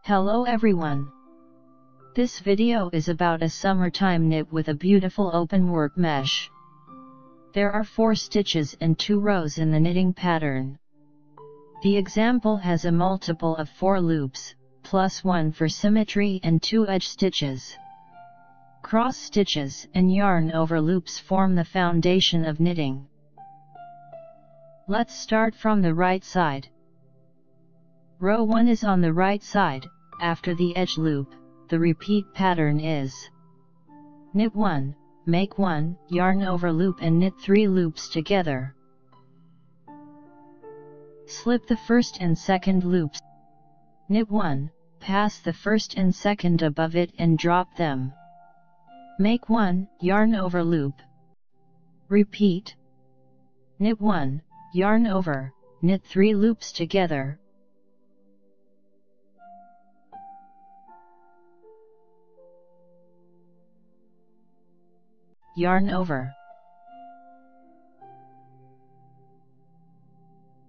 Hello everyone. This video is about a summertime knit with a beautiful open work mesh. There are 4 stitches and 2 rows in the knitting pattern. The example has a multiple of 4 loops, plus 1 for symmetry and 2 edge stitches. Cross stitches and yarn over loops form the foundation of knitting. Let's start from the right side. Row 1 is on the right side. After the edge loop, the repeat pattern is knit 1, make 1, yarn over loop and knit 3 loops together. Slip the first and second loops. Knit 1, pass the first and second above it and drop them. Make 1, yarn over loop. Repeat. Knit 1, yarn over, knit 3 loops together. Yarn over.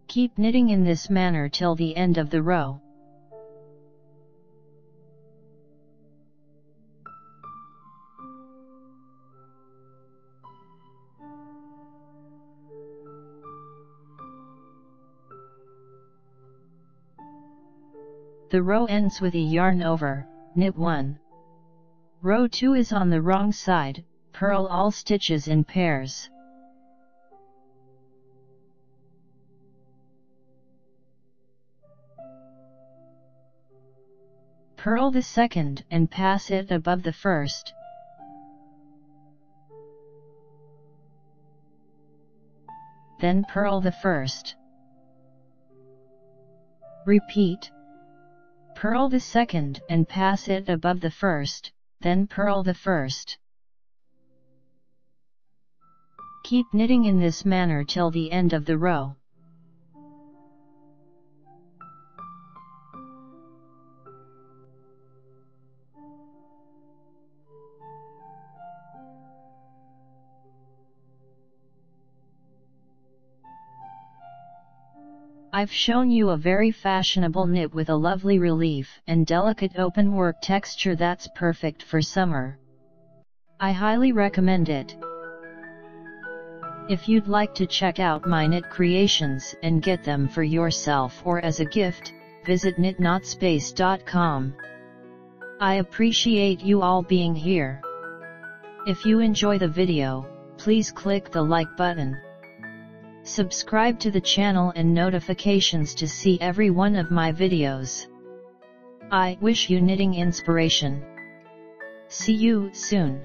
Keep knitting in this manner till the end of the row. The row ends with a yarn over, knit 1. Row 2 is on the wrong side. Purl all stitches in pairs. Purl the second and pass it above the first. Then purl the first. Repeat. Purl the second and pass it above the first, then purl the first. Keep knitting in this manner till the end of the row. I've shown you a very fashionable knit with a lovely relief and delicate open work texture that's perfect for summer. I highly recommend it. If you'd like to check out my knit creations and get them for yourself or as a gift, visit knitnotspace.com. I appreciate you all being here. If you enjoy the video, please click the like button. Subscribe to the channel and notifications to see every one of my videos. I wish you knitting inspiration. See you soon.